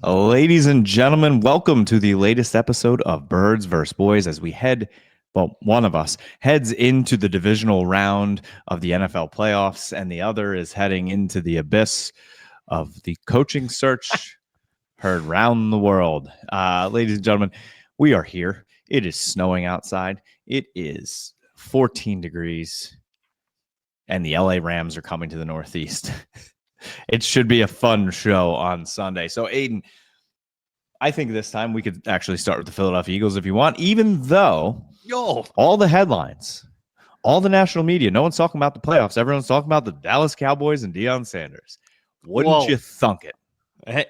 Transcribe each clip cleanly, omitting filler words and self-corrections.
Ladies and gentlemen, welcome to the latest episode of Birds vs. Boys as we one of us heads into the divisional round of the NFL playoffs, and the other is heading into the abyss of the coaching search heard round the world. Ladies and gentlemen, we are here. It is snowing outside. It is 14 degrees, and the LA Rams are coming to the Northeast. It should be a fun show on Sunday. So, Aiden, I think this time we could actually start with the Philadelphia Eagles if you want, even though all the headlines, all the national media, no one's talking about the playoffs. Everyone's talking about the Dallas Cowboys and Deion Sanders. Wouldn't you thunk it? Hey,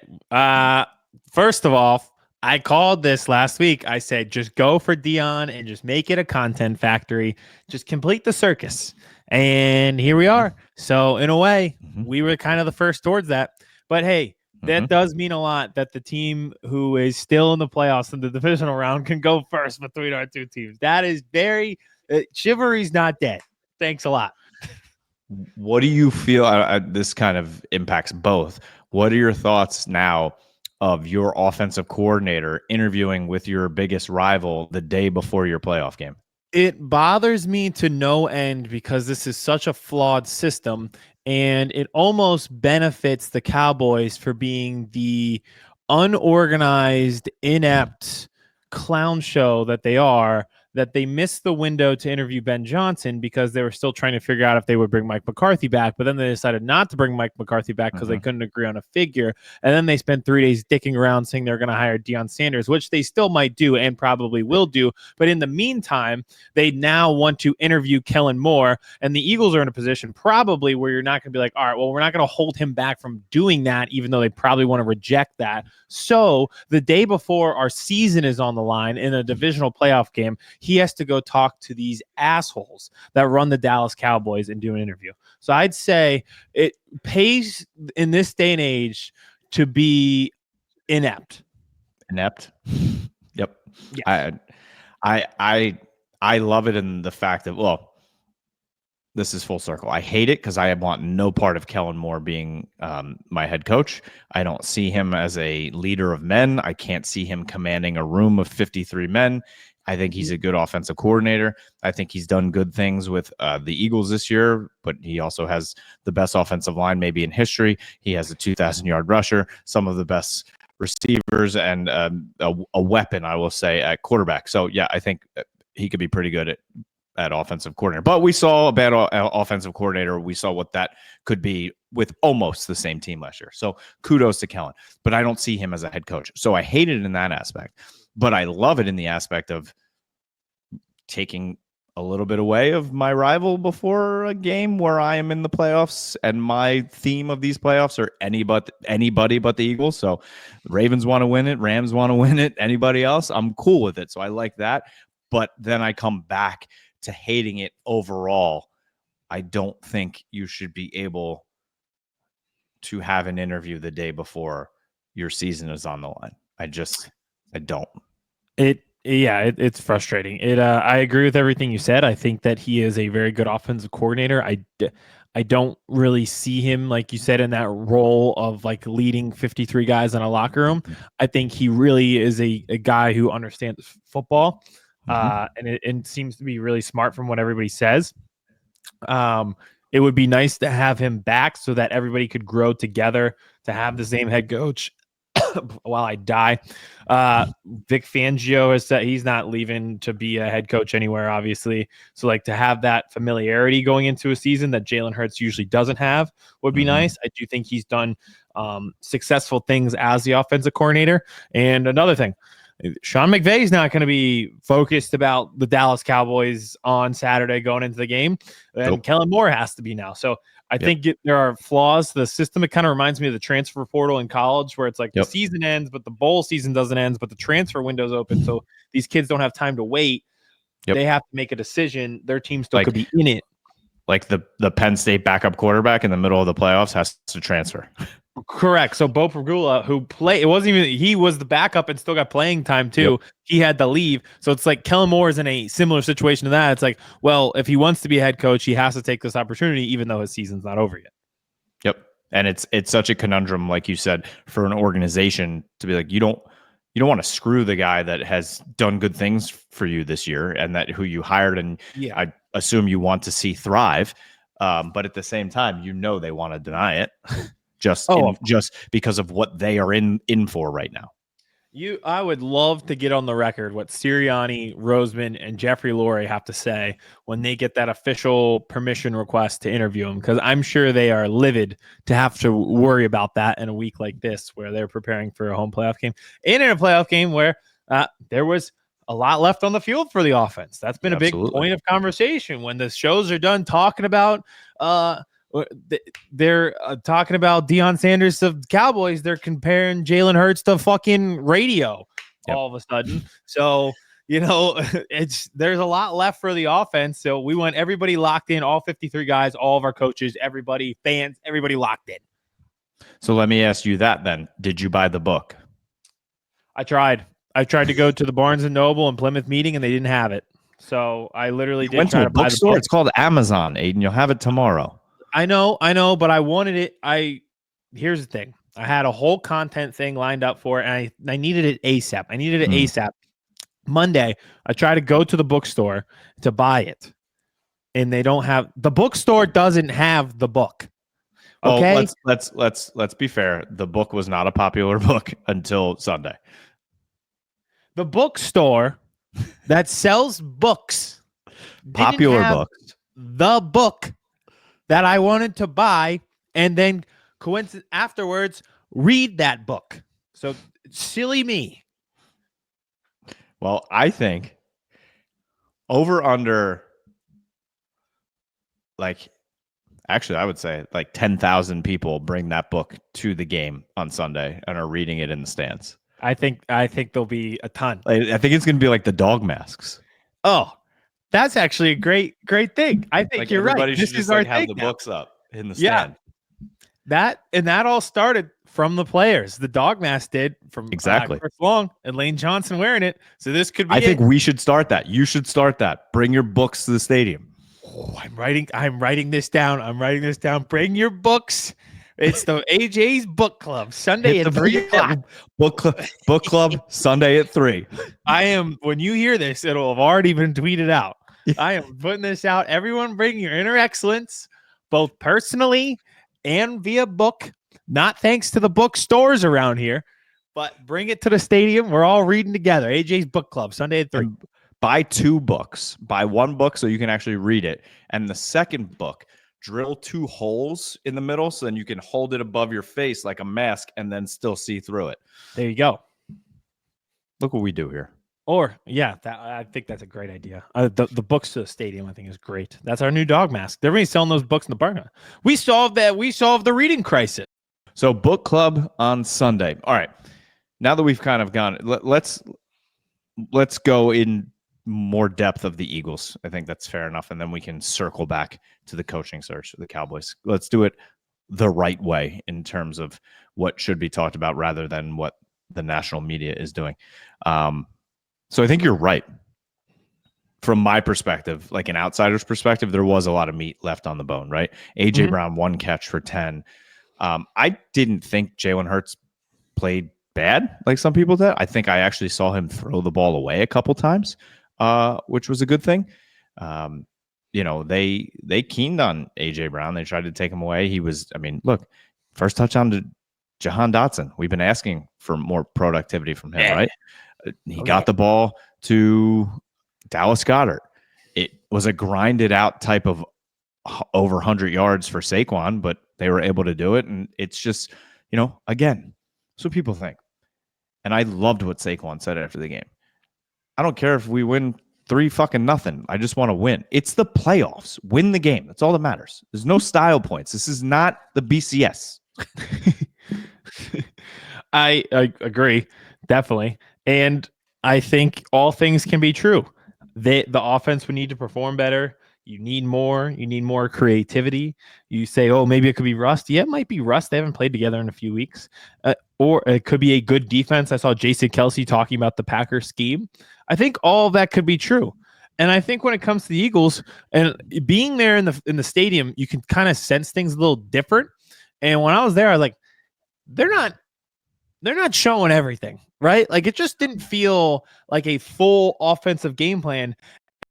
first of all, I called this last week. I said, just go for Deion and just make it a content factory. Just complete the circus. And here we are. So in a way, we were kind of the first towards that. But hey, that does mean a lot that the team who is still in the playoffs in the divisional round can go first between our two teams. That is very chivalry's not dead. Thanks a lot. What do you feel? This kind of impacts both. What are your thoughts now of your offensive coordinator interviewing with your biggest rival the day before your playoff game? It bothers me to no end because this is such a flawed system, and it almost benefits the Cowboys for being the unorganized, inept clown show that they are, that they missed the window to interview Ben Johnson because they were still trying to figure out if they would bring Mike McCarthy back. But then they decided not to bring Mike McCarthy back because they couldn't agree on a figure. And then they spent 3 days dicking around saying they're going to hire Deion Sanders, which they still might do and probably will do. But in the meantime, they now want to interview Kellen Moore. And the Eagles are in a position probably where you're not going to be like, all right, well, we're not going to hold him back from doing that, even though they probably want to reject that. So the day before our season is on the line in a divisional playoff game, he has to go talk to these assholes that run the Dallas Cowboys and do an interview. So I'd say it pays in this day and age to be inept. Inept. Yep. Yes. I love it in the fact that, well, this is full circle. I hate it because I want no part of Kellen Moore being my head coach. I don't see him as a leader of men. I can't see him commanding a room of 53 men. I think he's a good offensive coordinator. I think he's done good things with the Eagles this year, but he also has the best offensive line maybe in history. He has a 2,000-yard rusher, some of the best receivers, and a weapon, I will say, at quarterback. So, yeah, I think he could be pretty good at offensive coordinator. But we saw a bad offensive coordinator. We saw what that could be with almost the same team last year. So kudos to Kellen. But I don't see him as a head coach. So I hate it in that aspect. But I love it in the aspect of taking a little bit away of my rival before a game where I am in the playoffs, and my theme of these playoffs are anybody but the Eagles. So Ravens want to win it, Rams want to win it, anybody else, I'm cool with it. So I like that. But then I come back to hating it overall. I don't think you should be able to have an interview the day before your season is on the line. I don't. It's frustrating. I agree with everything you said. I think that he is a very good offensive coordinator. I don't really see him, like you said, in that role of like leading 53 guys in a locker room. I think he really is a guy who understands football, and it seems to be really smart from what everybody says. It would be nice to have him back so that everybody could grow together, to have the same head coach while I die. Vic Fangio has said he's not leaving to be a head coach anywhere, obviously. So like to have that familiarity going into a season that Jalen Hurts usually doesn't have would be nice. I do think he's done successful things as the offensive coordinator. And another thing, Sean McVay is not going to be focused about the Dallas Cowboys on Saturday going into the game. And Kellen Moore has to be now. So I think there are flaws to the system. It kind of reminds me of the transfer portal in college where it's like the season ends, but the bowl season doesn't end, but the transfer window's open. So these kids don't have time to wait. They have to make a decision. Their team still could be in it. Like the Penn State backup quarterback in the middle of the playoffs has to transfer. Correct. So Bo Pagula, he was the backup and still got playing time too. He had to leave. So it's like Kellen Moore is in a similar situation to that. It's like, well, if he wants to be a head coach, he has to take this opportunity, even though his season's not over yet. Yep. And it's such a conundrum, like you said, for an organization to be like, you don't want to screw the guy that has done good things for you this year and that who you hired and I assume you want to see thrive. But at the same time, they want to deny it just because of what they are in for right now. I would love to get on the record what Sirianni, Roseman, and Jeffrey Lurie have to say when they get that official permission request to interview him, because I'm sure they are livid to have to worry about that in a week like this where they're preparing for a home playoff game and in a playoff game where there was a lot left on the field for the offense. That's been a big point of conversation when the shows are done talking about they're talking about Deion Sanders of the Cowboys. They're comparing Jalen Hurts to fucking radio all of a sudden. So, there's a lot left for the offense. So we want everybody locked in, all 53 guys, all of our coaches, everybody, fans, everybody locked in. So let me ask you that then. Did you buy the book? I tried to go to the Barnes and Noble and Plymouth meeting and they didn't have it. So I literally went to a bookstore. It's called Amazon, Aiden. You'll have it tomorrow. I know, but I wanted it. Here's the thing. I had a whole content thing lined up for it, and I needed it ASAP. ASAP. Monday, I tried to go to the bookstore to buy it, and they don't have the bookstore doesn't have the book. Okay, well, let's be fair. The book was not a popular book until Sunday. The bookstore that sells books, popular books, the book that I wanted to buy, and then afterwards read that book. So silly me. Well, I think over under actually I would say 10,000 people bring that book to the game on Sunday and are reading it in the stands. I think there'll be a ton. I think it's going to be like the dog masks. Oh, that's actually a great thing. I think you're right. Everybody should just have the books up in the stand. That all started from the players. The dog mask did from Chris Long and Lane Johnson wearing it. So this could be. I think we should start that. You should start that. Bring your books to the stadium. Oh, I'm writing this down. Bring your books. It's the AJ's Book Club Sunday at 3:00. Book Club Sunday at 3. When you hear this, it'll have already been tweeted out. I am putting this out. Everyone bring your inner excellence, both personally and via book. Not thanks to the bookstores around here, but bring it to the stadium. We're all reading together. AJ's Book Club Sunday at 3. Buy 2 books. Buy 1 book so you can actually read it. And the second book, drill 2 holes in the middle so then you can hold it above your face like a mask and then still see through it. There you go. Look what we do here. Or, I think that's a great idea. The books to the stadium, I think, is great. That's our new dog mask. They're really selling those books in the parking lot. We solved that. We solved the reading crisis. So, book club on Sunday. All right. Now that we've kind of gone, let's go in more depth of the Eagles. I think that's fair enough. And then we can circle back to the coaching search of the Cowboys. Let's do it the right way in terms of what should be talked about rather than what the national media is doing. So I think you're right. From my perspective, like an outsider's perspective, there was a lot of meat left on the bone, right? A.J. Brown, 1 catch for 10. I didn't think Jalen Hurts played bad like some people did. I think I actually saw him throw the ball away a couple times, which was a good thing. They keened on A.J. Brown. They tried to take him away. Look, first touchdown to Jahan Dotson. We've been asking for more productivity from him, right? He got the ball to Dallas Goedert. It was a grinded out type of over 100 yards for Saquon, but they were able to do it. And it's just, again, that's what people think. And I loved what Saquon said after the game. I don't care if we win 3-0. I just want to win. It's the playoffs. Win the game. That's all that matters. There's no style points. This is not the BCS. I agree. Definitely. And I think all things can be true. The offense would need to perform better. You need more. You need more creativity. You say, oh, maybe it could be rust. Yeah, it might be rust. They haven't played together in a few weeks. Or it could be a good defense. I saw Jason Kelsey talking about the Packers scheme. I think all of that could be true. And I think when it comes to the Eagles and being there in the stadium, you can kind of sense things a little different. And when I was there, I was like, they're not showing everything, right? Like it just didn't feel like a full offensive game plan.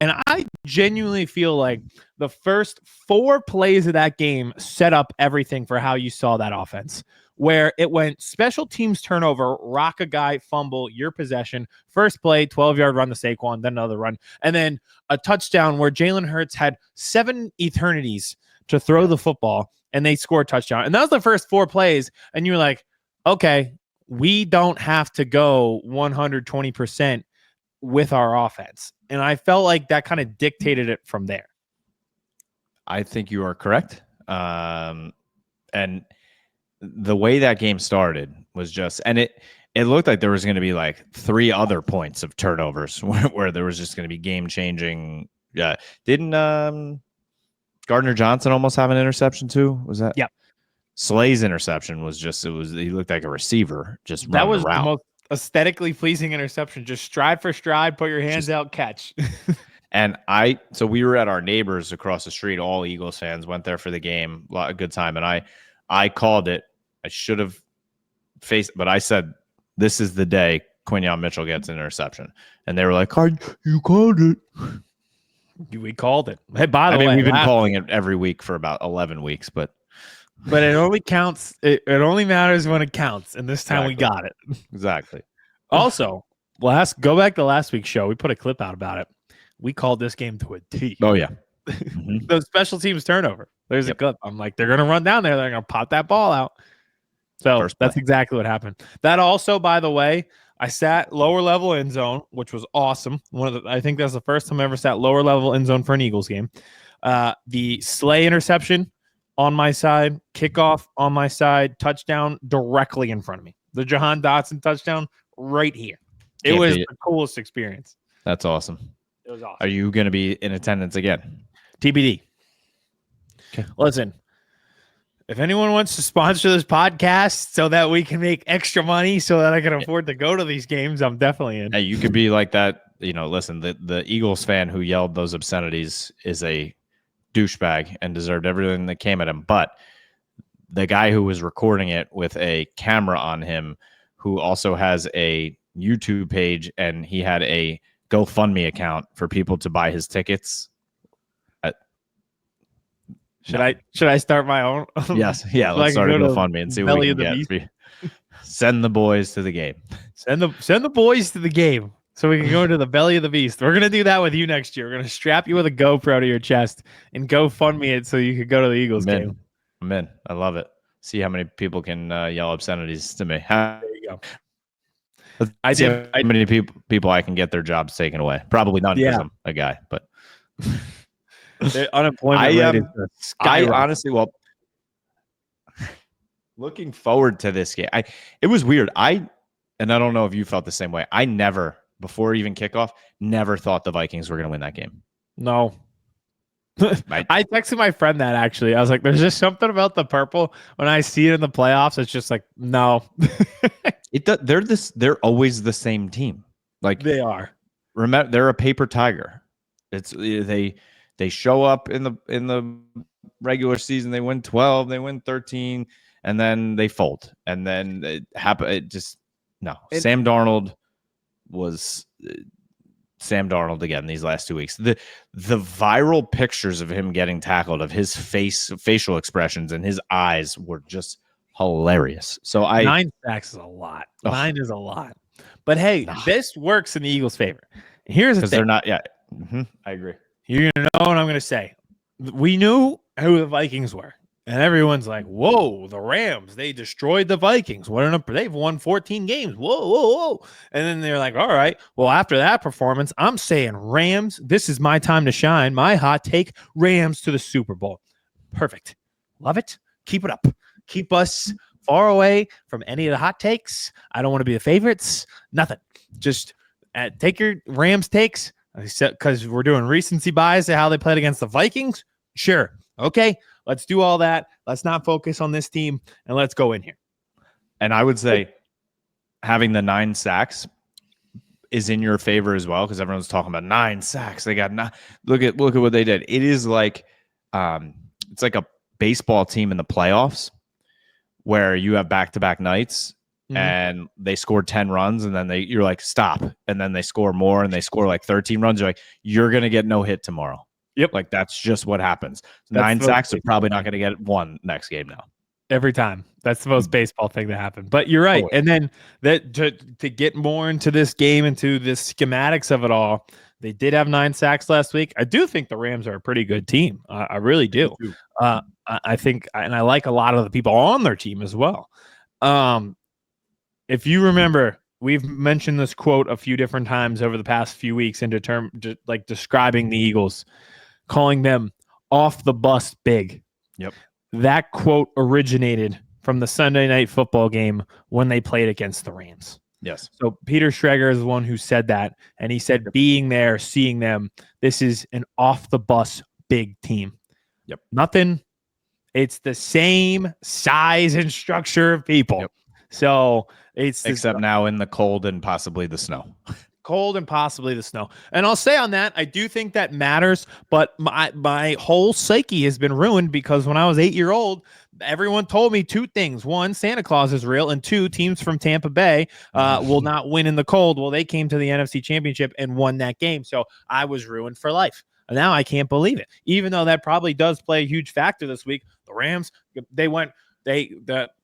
And I genuinely feel like the first 4 plays of that game set up everything for how you saw that offense, where it went special teams turnover, rock a guy, fumble, your possession, first play, 12-yard run to Saquon, then another run, and then a touchdown where Jalen Hurts had 7 eternities to throw the football, and they scored a touchdown. And that was the first 4 plays, and you were like, okay, we don't have to go 120% with our offense. And I felt like that kind of dictated it from there. I think you are correct. And the way that game started was just, and it looked like there was going to be like 3 other points of turnovers where there was just going to be game changing. Yeah. Didn't Gardner Johnson almost have an interception too? Was that? Yep. Slay's interception was just, he looked like a receiver just that was the most aesthetically pleasing interception. Just stride for stride, put your hands out, catch. And so we were at our neighbors across the street, all Eagles fans, went there for the game, a good time. And I called it. I should have faced, but I said, this is the day Quinyon Mitchell gets an interception. And they were like, you called it. We called it. Hey, by the way, we've been calling it every week for about 11 weeks, but it only counts. It only matters when it counts. And this time we got it. Exactly. Also, go back to last week's show. We put a clip out about it. We called this game to a T. Oh, yeah. The special teams turnover. There's a clip. I'm like, they're going to run down there. They're going to pop that ball out. So that's exactly what happened. That also, by the way, I sat lower level end zone, which was awesome. I think that's the first time I ever sat lower level end zone for an Eagles game. The Slay interception on my side, kickoff on my side, touchdown directly in front of me. The Jahan Dotson touchdown right here. It was the coolest experience. That's awesome. It was awesome. Are you going to be in attendance again? TBD. Okay. Listen, if anyone wants to sponsor this podcast so that we can make extra money so that I can afford to go to these games, I'm definitely in. Hey, you could be like that. Listen, the Eagles fan who yelled those obscenities is a douchebag and deserved everything that came at him. But the guy who was recording it with a camera on him, who also has a YouTube page, and he had a GoFundMe account for people to buy his tickets. Should I start my own? Yes. Yeah. Let's start a GoFundMe and see what we can get. Send the boys to the game. Send the boys to the game so we can go to the belly of the beast. We're going to do that with you next year. We're going to strap you with a GoPro to your chest and GoFundMe it so you could go to the Eagles game. I'm in. I love it. See how many people can yell obscenities to me. There you go. I see how many people I can get their jobs taken away. Probably none because I'm a guy, but the unemployment rate is I honestly, looking forward to this game. It was weird. And I don't know if you felt the same way. I never, before even kickoff, never thought the Vikings were going to win that game. No. I texted my friend that actually. I was like, there's just something about the purple. When I see it in the playoffs, it's just like, no. They're always the same team. Like they are. Remember, they're a paper tiger. It's they show up in the regular season, they win 12, they win 13, and then they fold. And then Sam Darnold was Sam Darnold again these last 2 weeks. The viral pictures of him getting tackled, of his facial expressions and his eyes were just hilarious. So 9 sacks is a lot. 9 is a lot. But hey, this works in the Eagles' favor. Here's the thing. They're not yet. I agree. You're going to know what I'm going to say. We knew who the Vikings were. And everyone's like, whoa, the Rams, they destroyed the Vikings. They've won 14 games. Whoa. And then they're like, all right, well, after that performance, I'm saying Rams, this is my time to shine. My hot take, Rams to the Super Bowl. Perfect. Love it. Keep it up. Keep us far away from any of the hot takes. I don't want to be the favorites. Nothing. Just take your Rams takes, because we're doing recency bias to how they played against the Vikings. Sure. Okay. Let's do all that. Let's not focus on this team, and let's go in here. And I would say having the 9 sacks is in your favor as well, because everyone's talking about 9 sacks. They got look at what they did. It is like it's like a baseball team in the playoffs where you have back-to-back nights and they scored 10 runs and then you're like, stop. And then they score more and they score like 13 runs. You're like, you're going to get no hit tomorrow. Yep. Like that's just what happens. 9 sacks are probably not going to get one next game now. Every time. That's the most baseball thing to happen. But you're right. And then that to get more into this game, into the schematics of it all, they did have 9 sacks last week. I do think the Rams are a pretty good team. I really do. I think, and I like a lot of the people on their team as well. If you remember, we've mentioned this quote a few different times over the past few weeks like describing the Eagles, calling them off the bus big. Yep. That quote originated from the Sunday Night Football game when they played against the Rams. Yes. So Peter Schrager is the one who said that, and he said, being there, seeing them, this is an off-the-bus big team. Yep. Nothing. It's the same size and structure of people. Yep. So it's except now in the cold and possibly the snow. Cold and possibly the snow. And I'll say on that, I do think that matters, but my whole psyche has been ruined because when I was 8-year-old, everyone told me 2 things. 1, Santa Claus is real, and 2, teams from Tampa Bay will not win in the cold. Well, they came to the NFC Championship and won that game, so I was ruined for life. And now I can't believe it. Even though that probably does play a huge factor this week, the Rams,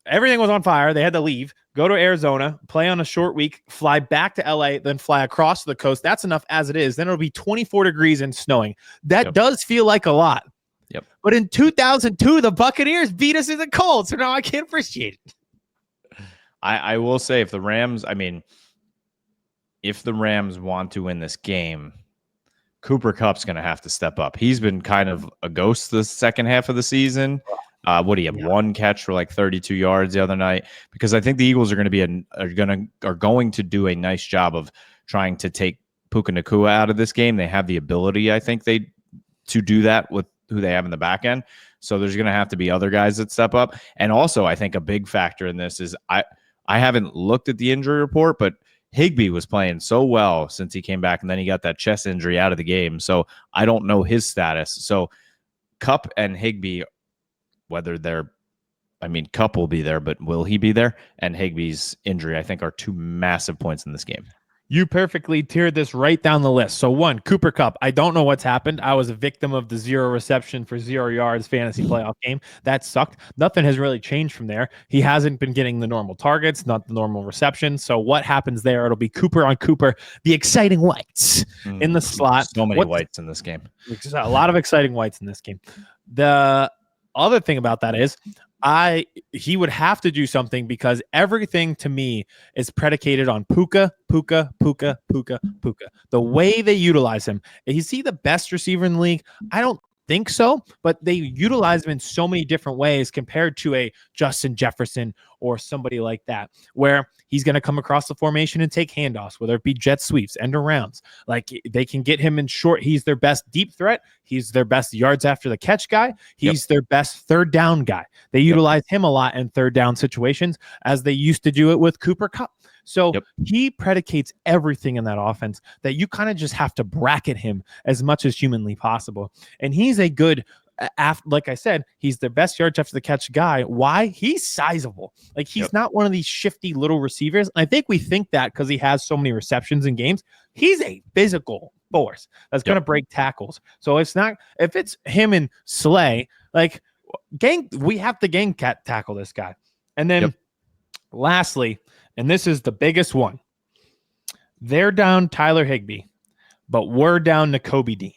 everything was on fire. They had to leave, go to Arizona, play on a short week, fly back to LA, then fly across the coast. That's enough as it is. Then it'll be 24 degrees and snowing. That does feel like a lot. Yep. But in 2002, the Buccaneers beat us in the cold, so now I can't appreciate it. I will say if the Rams want to win this game, Cooper Kupp's going to have to step up. He's been kind of a ghost the second half of the season. What do you have? 1 catch for like 32 yards the other night, because I think the Eagles are going to do a nice job of trying to take Puka Nacua out of this game. They have the ability, I think, to do that with who they have in the back end. So there's going to have to be other guys that step up. And also, I think a big factor in this is I haven't looked at the injury report, but Higbee was playing so well since he came back, and then he got that chest injury out of the game. So I don't know his status. So Kupp and Higbee, Kupp will be there, but will he be there? And Higbee's injury, I think, are 2 massive points in this game. You perfectly tiered this right down the list. So 1, Cooper Kupp. I don't know what's happened. I was a victim of the 0 reception for 0 yards fantasy playoff game. That sucked. Nothing has really changed from there. He hasn't been getting the normal targets, not the normal reception. So what happens there? It'll be Cooper on Cooper, the exciting whites in the slot. So many whites in this game. A lot of exciting whites in this game. The other thing about that is he would have to do something because everything to me is predicated on Puka. The way they utilize him. Is he the best receiver in the league? I don't think so, but they utilize him in so many different ways compared to a Justin Jefferson or somebody like that, where he's going to come across the formation and take handoffs, whether it be jet sweeps, end arounds. Like they can get him in short. He's their best deep threat. He's their best yards after the catch guy. He's their best third down guy. They utilize him a lot in third down situations as they used to do it with Cooper Kupp. So he predicates everything in that offense that you kind of just have to bracket him as much as humanly possible. And he's a good, like I said, he's the best yards after the catch guy. Why? He's sizable. Like he's not one of these shifty little receivers. And I think we think that because he has so many receptions in games. He's a physical force that's going to break tackles. So it's not, if it's him and Slay, like we have to gang cat tackle this guy. And then lastly, and this is the biggest one. They're down Tyler Higbee, but we're down Nakobe Dean.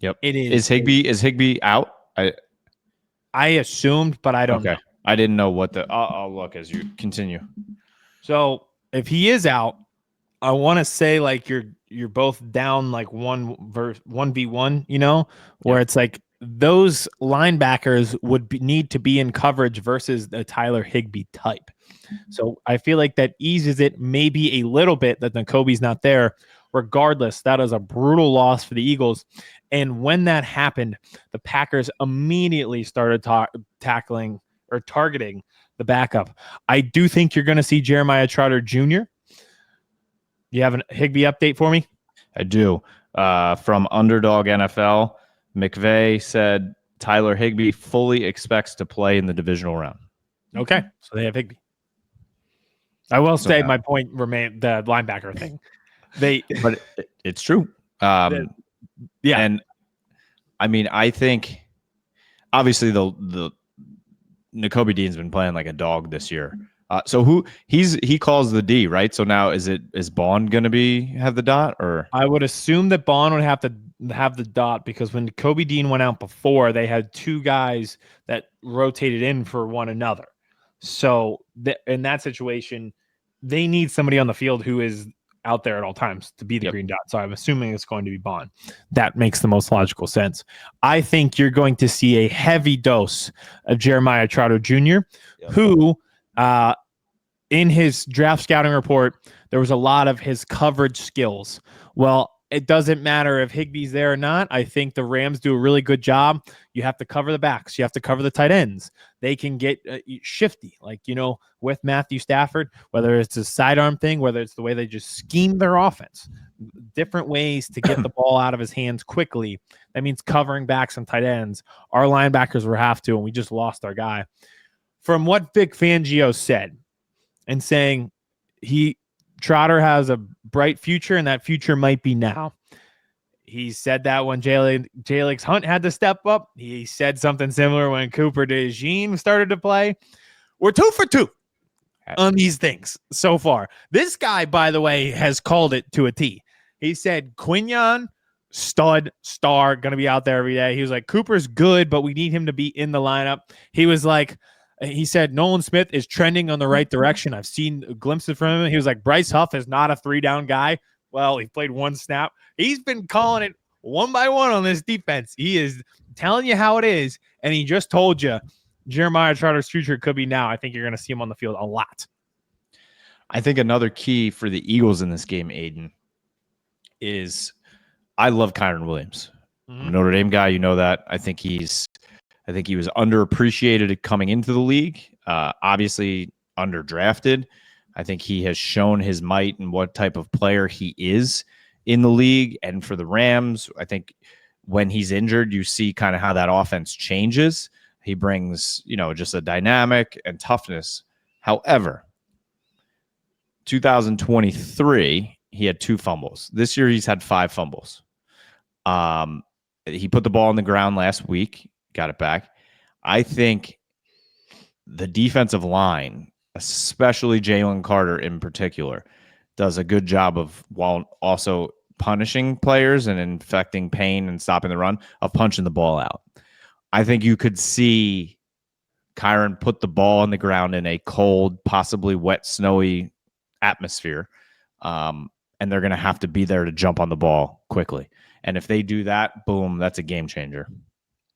Yep. It is. Is Higbee out? I assumed, but I don't know. I didn't know what I'll look as you continue. So if he is out, I want to say like you're both down like 1v1, where it's like those linebackers would need to be in coverage versus the Tyler Higbee type. So I feel like that eases it maybe a little bit that Nakobe's not there. Regardless, that is a brutal loss for the Eagles. And when that happened, the Packers immediately started targeting the backup. I do think you're going to see Jeremiah Trotter Jr. You have a Higbee update for me? I do. From Underdog NFL, McVay said Tyler Higbee fully expects to play in the divisional round. Okay, so they have Higbee. I will say my point remain the linebacker thing. But it's true. Yeah, and I mean, I think obviously the Nakobe Dean's been playing like a dog this year. So he calls the D, right? So now is Bond going to have the dot, or I would assume that Bond would have to have the dot, because when Kobe Dean went out before, they had two guys that rotated in for one another. So in that situation, they need somebody on the field who is out there at all times to be the green dot. So I'm assuming it's going to be Bond. That makes the most logical sense. I think you're going to see a heavy dose of Jeremiah Trotter Jr., who in his draft scouting report, there was a lot of his coverage skills. Well, it doesn't matter if Higbee's there or not. I think the Rams do a really good job. You have to cover the backs. You have to cover the tight ends. They can get shifty, like, with Matthew Stafford, whether it's a sidearm thing, whether it's the way they just scheme their offense, different ways to get the ball out of his hands quickly. That means covering backs and tight ends. Our linebackers will have to, and we just lost our guy. From what Vic Fangio said, and saying Trotter has a bright future, and that future might be now. He said that when Jalix Hunt had to step up. He said something similar when Cooper DeJean started to play. We're 2 for 2 on these things so far. This guy, by the way, has called it to a T. He said Quinion, stud, star, going to be out there every day. He was like, Cooper's good, but we need him to be in the lineup. He said Nolan Smith is trending on the right direction. I've seen glimpses from him. He was like, Bryce Huff is not a 3-down guy. Well, he played one snap. He's been calling it one by one on this defense. He is telling you how it is, and he just told you Jeremiah Trotter's future could be now. I think you're going to see him on the field a lot. I think another key for the Eagles in this game, Aiden, is I love Kyren Williams. I'm a Notre Dame guy. You know that. I think he was underappreciated coming into the league. Obviously underdrafted. I think he has shown his might and what type of player he is in the league. And for the Rams, I think when he's injured, you see kind of how that offense changes. He brings, just a dynamic and toughness. However, 2023, he had 2 fumbles. This year, he's had 5 fumbles. He put the ball on the ground last week, got it back. I think the defensive line, especially Jalen Carter in particular, does a good job of, while also punishing players and infecting pain and stopping the run, of punching the ball out. I think you could see Kyren put the ball on the ground in a cold, possibly wet, snowy atmosphere. And they're going to have to be there to jump on the ball quickly. And if they do that, boom, that's a game changer.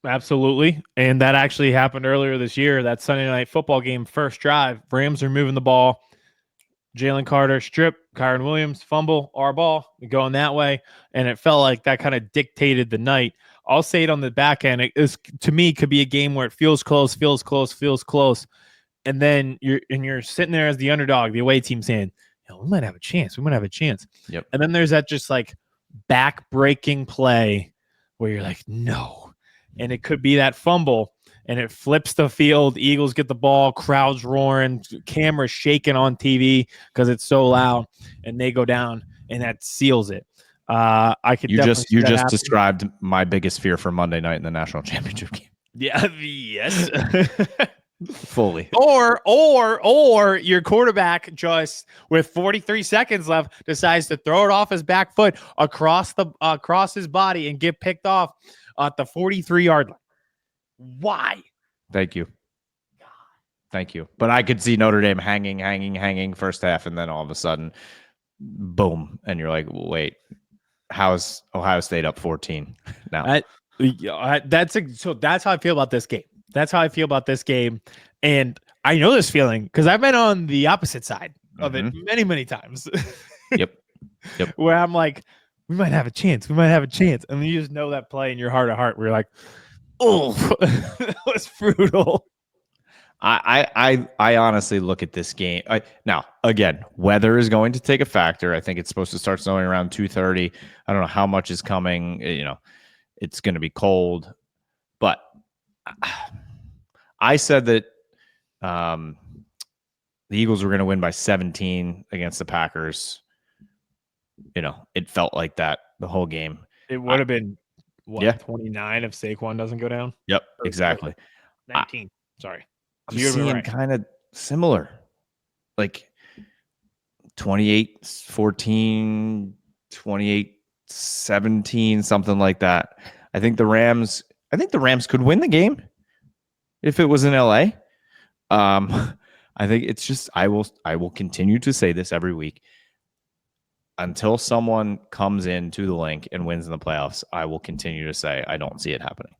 Absolutely. And that actually happened earlier this year. That Sunday night football game, first drive, Rams are moving the ball. Jalen Carter strip, Kyren Williams fumble, our ball, going that way. And it felt like that kind of dictated the night. I'll say it on the back end. It is, to me, could be a game where it feels close. And then you're sitting there as the underdog, the away team, saying, we might have a chance. Yep. And then there's that just like back-breaking play where you're like, no. And it could be that fumble, and it flips the field. Eagles get the ball, crowds roaring, cameras shaking on TV because it's so loud, and they go down, and that seals it. You just described my biggest fear for Monday night in the national championship game. Yeah, yes. Fully. Or your quarterback just with 43 seconds left decides to throw it off his back foot across his body and get picked off at the 43-yard line. Why? Thank you. But I could see Notre Dame hanging first half, and then all of a sudden, boom, and you're like, wait, how's Ohio State up 14 now? That's how I feel about this game. And I know this feeling because I've been on the opposite side of it many, many times. Yep. Where I'm like, we might have a chance. And then you just know that play in your heart of heart where you're like, oh, that was brutal. I honestly look at this game. Now, again, weather is going to take a factor. I think it's supposed to start snowing around 2:30. I don't know how much is coming. It's going to be cold. But I said that the Eagles were going to win by 17 against the Packers. It felt like that the whole game. It would have been, Yeah. 29 if Saquon doesn't go down? Yep, exactly. 19. Sorry. I'm seeing kind of similar, like 28-14, 28-17, something like that. I think the Rams could win the game if it was in LA. I think it's just I will continue to say this every week. Until someone comes into the link and wins in the playoffs, I will continue to say I don't see it happening.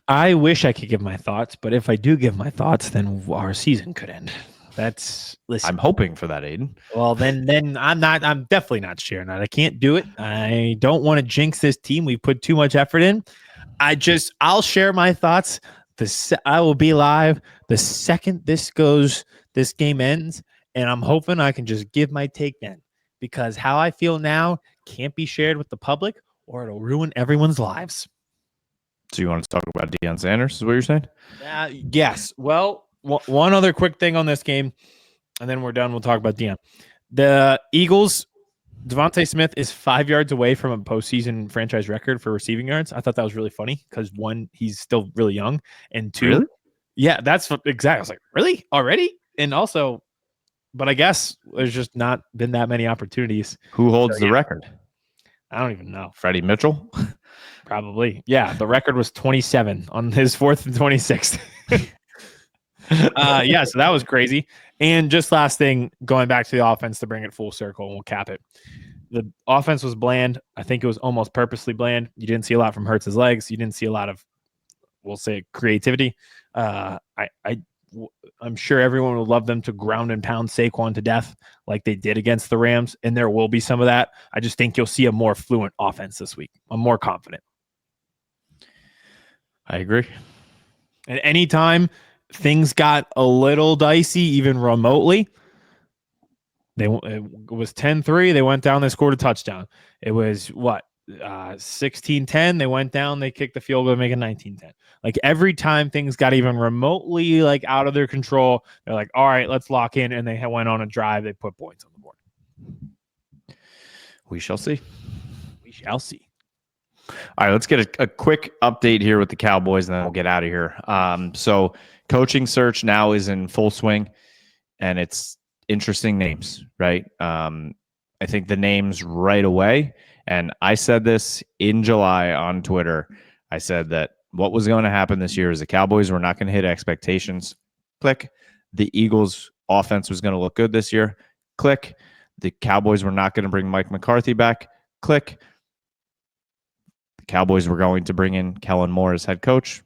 I wish I could give my thoughts, but if I do give my thoughts, then our season could end. Listen. I'm hoping for that, Aiden. Well, then I'm definitely not sharing that. I can't do it. I don't want to jinx this team. We put too much effort in. I'll share my thoughts. I will be live the second this game ends, and I'm hoping I can just give my take then, because how I feel now can't be shared with the public or it'll ruin everyone's lives. So you want to talk about Deion Sanders is what you're saying? Yes. Well, one other quick thing on this game, and then we're done. We'll talk about Deion. The Eagles, Devontae Smith is 5 yards away from a postseason franchise record for receiving yards. I thought that was really funny because, one, he's still really young, and two, really? Yeah, that's exactly. I was like, really? Already? And also, but I guess there's just not been that many opportunities. Who holds the record? I don't even know. Freddie Mitchell? Probably. Yeah, the record was 27 on his 4th and 26th. Yeah, so that was crazy. And just last thing, going back to the offense to bring it full circle, and we'll cap it. The offense was bland. I think it was almost purposely bland. You didn't see a lot from Hurts' legs. You didn't see a lot of, we'll say, creativity. I'm sure everyone would love them to ground and pound Saquon to death like they did against the Rams, and there will be some of that. I just think you'll see a more fluent offense this week. I'm more confident. I agree. And anytime things got a little dicey, even remotely, it was 10-3. They went down. They scored a touchdown. It was 16-10. They went down. They kicked the field goal to make it 19-10. Like every time things got even remotely like out of their control, they're like, all right, let's lock in. And they went on a drive. They put points on the board. We shall see. We shall see. All right, let's get a quick update here with the Cowboys, and then we'll get out of here. So coaching search now is in full swing, and it's interesting names, right? I think the names right away, and I said this in July on Twitter. I said that what was going to happen this year is the Cowboys were not going to hit expectations. Click. The Eagles' offense was going to look good this year. Click. The Cowboys were not going to bring Mike McCarthy back. Click. The Cowboys were going to bring in Kellen Moore as head coach.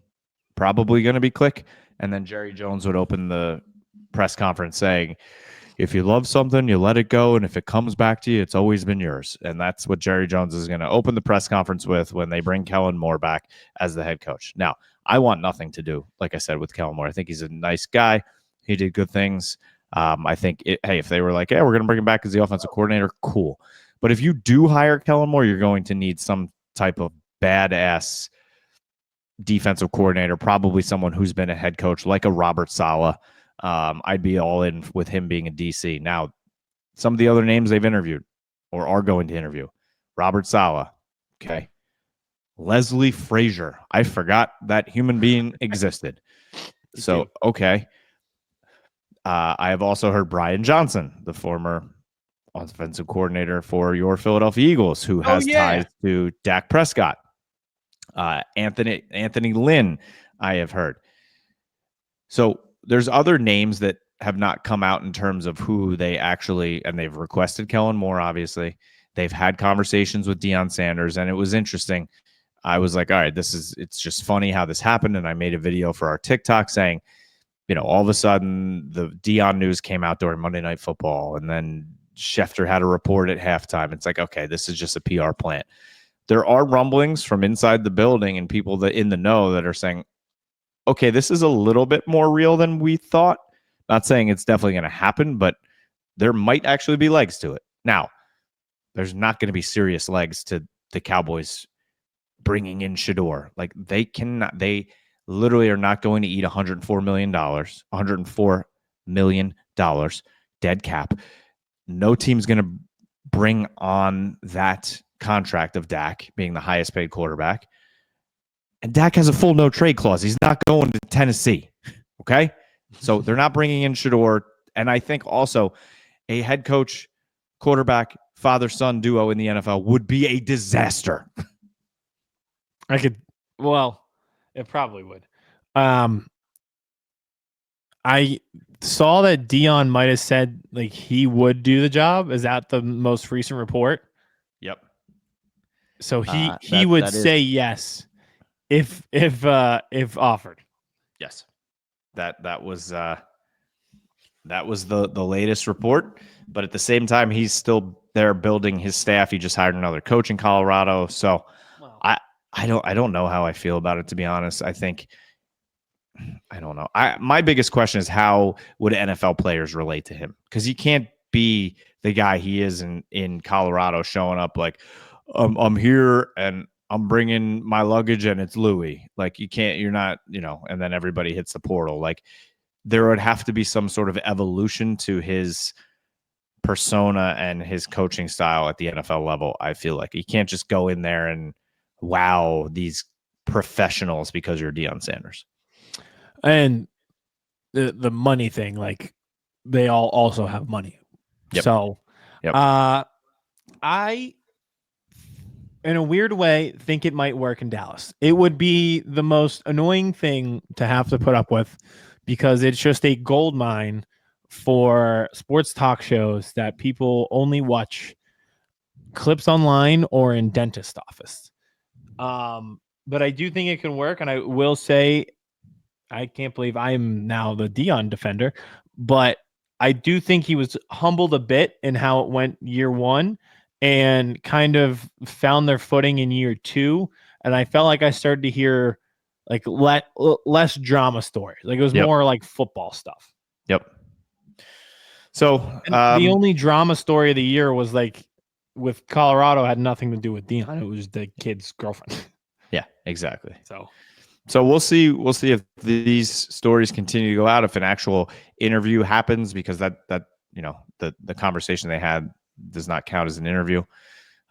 Probably going to be click. And then Jerry Jones would open the press conference saying, if you love something, you let it go. And if it comes back to you, it's always been yours. And that's what Jerry Jones is going to open the press conference with when they bring Kellen Moore back as the head coach. Now, I want nothing to do, like I said, with Kellen Moore. I think he's a nice guy. He did good things. I think, if they were like, we're going to bring him back as the offensive coordinator, cool. But if you do hire Kellen Moore, you're going to need some type of badass defensive coordinator, probably someone who's been a head coach like a Robert Saleh. I'd be all in with him being a DC. Now, some of the other names they've interviewed or are going to interview, Robert Saleh, okay. Leslie Frazier. I forgot that human being existed. So, okay. I have also heard Brian Johnson, the former offensive coordinator for your Philadelphia Eagles, who has ties to Dak Prescott. Anthony Lynn, I have heard. So there's other names that have not come out in terms of who they actually, and they've requested Kellen Moore, obviously. They've had conversations with Deion Sanders, and it was interesting. I was like, all right, it's just funny how this happened. And I made a video for our TikTok saying, all of a sudden the Deion news came out during Monday Night Football, and then Schefter had a report at halftime. It's like, okay, this is just a PR plant. There are rumblings from inside the building and people that in the know that are saying, okay, this is a little bit more real than we thought. Not saying it's definitely going to happen, but there might actually be legs to it. Now, there's not going to be serious legs to the Cowboys bringing in Shador. Like they literally are not going to eat $104 million, $104 million dead cap. No team's going to bring on that contract of Dak being the highest paid quarterback. And Dak has a full no trade clause. He's not going to Tennessee. Okay. So they're not bringing in Shador. And I think also a head coach, quarterback, father-son duo in the NFL would be a disaster. It probably would. I saw that Deion might have said like he would do the job. Is that the most recent report? Yep. So he would say yes if offered. Yes. That was the latest report, but at the same time he's still there building his staff. He just hired another coach in Colorado. So I don't know how I feel about it, to be honest. I don't know. My biggest question is, how would NFL players relate to him? Because you can't be the guy he is in Colorado, showing up like, I'm here and I'm bringing my luggage and it's Louis. Like, you're not, and then everybody hits the portal. Like, there would have to be some sort of evolution to his persona and his coaching style at the NFL level. I feel like you can't just go in there and wow these professionals because you're Deion Sanders. And the money thing, like, they all also have money. Yep. So yep. I, in a weird way, think it might work in Dallas. It would be the most annoying thing to have to put up with, because it's just a gold mine for sports talk shows that people only watch clips online or in dentist office. But I do think it can work, and I will say, I can't believe I'm now the Deion defender, but I do think he was humbled a bit in how it went year one and kind of found their footing in year two. And I felt like I started to hear like less drama stories. Like, it was more like football stuff. Yep. So the only drama story of the year was like with Colorado, had nothing to do with Deion. It was the kid's girlfriend. Yeah, exactly. So we'll see if these stories continue to go out, if an actual interview happens, because that the conversation they had does not count as an interview.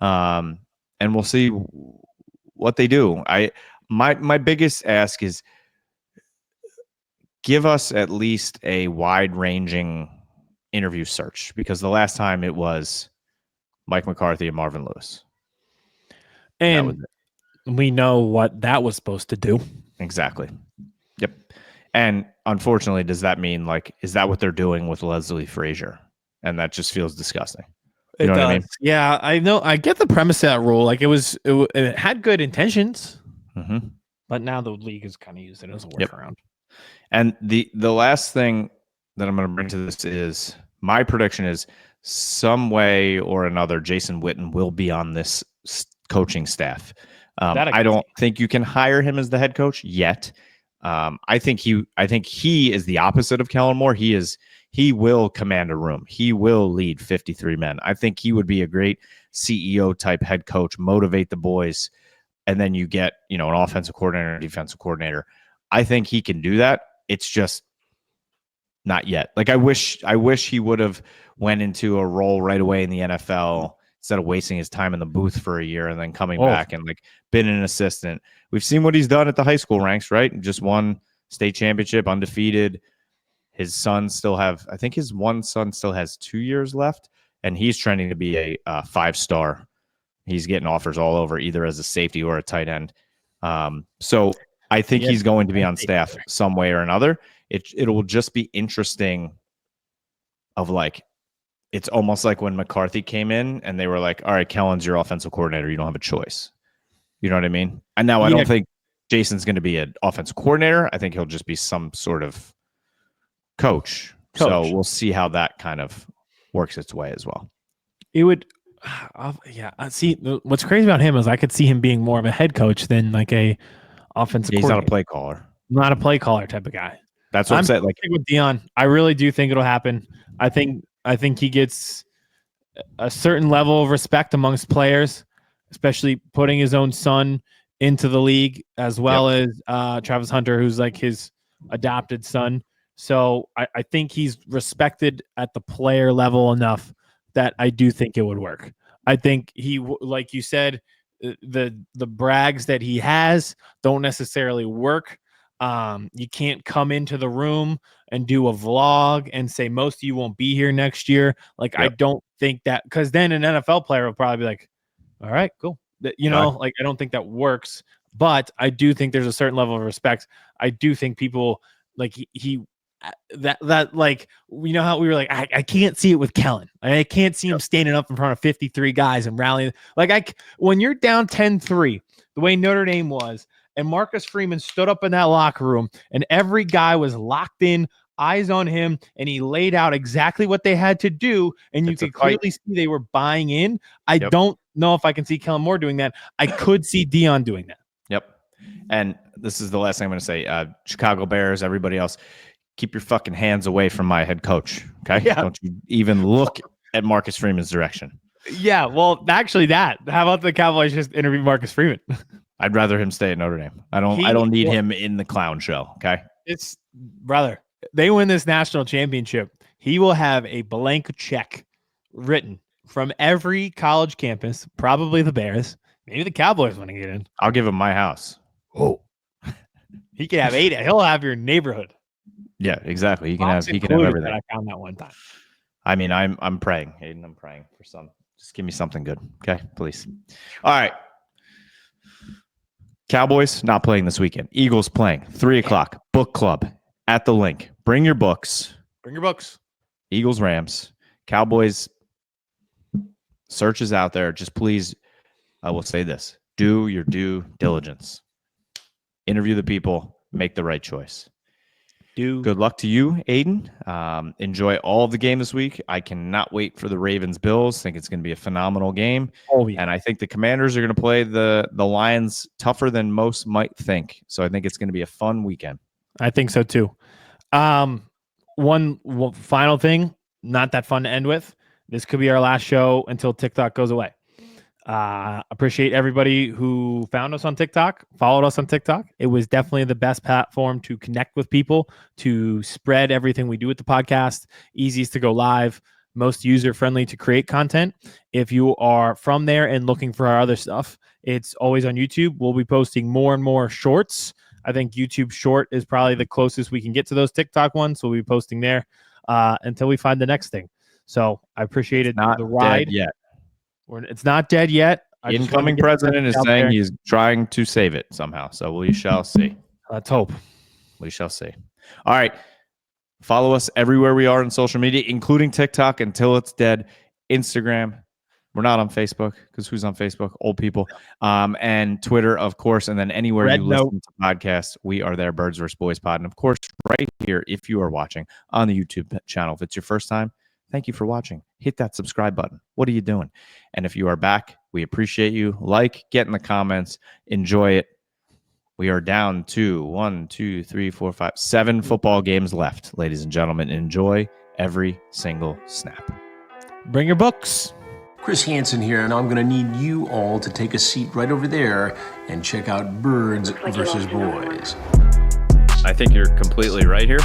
And we'll see what they do. My biggest ask is, give us at least a wide-ranging interview search, because the last time it was Mike McCarthy and Marvin Lewis. And we know what that was supposed to do. Exactly. Yep. And unfortunately, does that mean, like, is that what they're doing with Leslie Frazier? And that just feels disgusting. You know what I mean? Yeah, I know. I get the premise of that rule. Like, it had good intentions, but now the league is kind of used it as a workaround. And the last thing that I'm going to bring to this is, my prediction is, some way or another, Jason Witten will be on this coaching staff. I don't think you can hire him as the head coach yet. I think he is the opposite of Kellen Moore. He will command a room. He will lead 53 men. I think he would be a great CEO type head coach, motivate the boys, and then you get, an offensive coordinator, defensive coordinator. I think he can do that. It's just not yet. Like, I wish he would have went into a role right away in the NFL instead of wasting his time in the booth for a year and then coming back and like been an assistant. We've seen what he's done at the high school ranks, right? Just won state championship, undefeated. His son still I think his one son still has 2 years left, and he's trending to be a 5-star. He's getting offers all over, either as a safety or a tight end. So I think he's going to be on staff some way or another. It will just be interesting of, like, it's almost like when McCarthy came in and they were like, all right, Kellen's your offensive coordinator. You don't have a choice. You know what I mean? And now I don't think Jason's going to be an offensive coordinator. I think he'll just be some sort of coach. So we'll see how that kind of works its way as well. It would, see, what's crazy about him is I could see him being more of a head coach than like a offensive coordinator. He's not a play caller. Not a play caller type of guy. That's what I'm saying. Like, with Deion, I really do think it'll happen. I think he gets a certain level of respect amongst players, especially putting his own son into the league, as well as Travis Hunter, who's like his adopted son. So I think he's respected at the player level enough that I do think it would work. I think like you said, the brags that he has don't necessarily work. You can't come into the room and do a vlog and say most of you won't be here next year. Like, I don't think that, because then an NFL player will probably be like, all right, cool. Like, I don't think that works, but I do think there's a certain level of respect. I do think people like that like, how we were like, I can't see it with Kellen. I can't see him standing up in front of 53 guys and rallying. Like, when you're down 10-3, the way Notre Dame was, and Marcus Freeman stood up in that locker room and every guy was locked in, eyes on him, and he laid out exactly what they had to do, and you could clearly see they were buying in. I don't know if I can see Kellen Moore doing that. I could see Deion doing that. Yep. And this is the last thing I'm going to say. Chicago Bears, everybody else, keep your fucking hands away from my head coach. Okay. Yeah. Don't you even look at Marcus Freeman's direction. Yeah. Well, actually how about the Cowboys just interview Marcus Freeman? I'd rather him stay at Notre Dame. I don't need him in the clown show. Okay. It's brother. They win this national championship, he will have a blank check written from every college campus, probably the Bears. Maybe the Cowboys want to get in. I'll give him my house. Oh, he can have 8. He'll have your neighborhood. Yeah, exactly. He can have everything. I found that one time. I mean, I'm praying, Hayden. I'm praying for some. Just give me something good, okay? Please. All right. Cowboys not playing this weekend. Eagles playing 3:00. Book club at the link. Bring your books. Eagles, Rams, Cowboys. Search is out there. Just please, I will say this: do your due diligence. Interview the people. Make the right choice. Good luck to you, Aiden. Enjoy all of the game this week. I cannot wait for the Ravens-Bills. Think it's going to be a phenomenal game. Oh, yeah. And I think the Commanders are going to play the Lions tougher than most might think. So I think it's going to be a fun weekend. I think so too. One final thing, not that fun to end with. This could be our last show until TikTok goes away. Appreciate everybody who found us on TikTok, followed us on TikTok. It was definitely the best platform to connect with people, to spread everything we do with the podcast, easiest to go live, most user-friendly to create content. If you are from there and looking for our other stuff, it's always on YouTube. We'll be posting more and more shorts. I think YouTube short is probably the closest we can get to those TikTok ones. So we'll be posting there until we find the next thing. So I appreciated the ride. Dead yet. It's not dead yet. Incoming president is saying he's trying to save it somehow. So we shall see. Let's hope. We shall see. All right. Follow us everywhere we are on social media, including TikTok until it's dead. Instagram. We're not on Facebook because who's on Facebook? Old people. And Twitter, of course. And then anywhere you listen to podcasts, we are there. Birds vs. Boys Pod. And of course, right here, if you are watching on the YouTube channel, if it's your first time, thank you for watching. Hit that subscribe button. What are you doing? And if you are back, we appreciate you. Like, get in the comments, enjoy it. We are down to 7 football games left, ladies and gentlemen. Enjoy every single snap. Bring your books. Chris Hansen here, and I'm going to need you all to take a seat right over there and check out Birds vs. Boys. I think you're completely right here,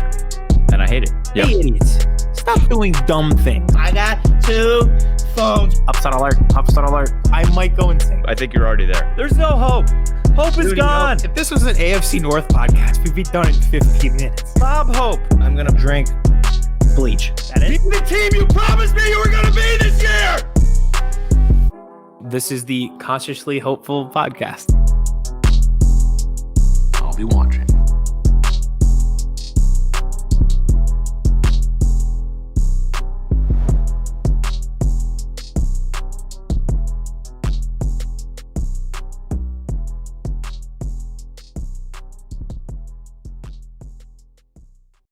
and I hate it. Yep. Hey, idiots. Stop doing dumb things. I got 2 phones. Upside alert. I might go insane. I think you're already there. There's no hope. Hope is gone. If this was an AFC North podcast, we'd be done in 15 minutes. Bob Hope. I'm going to drink bleach. That is? Be the team you promised me you were going to be this year! This is the Consciously Hopeful podcast. I'll be watching.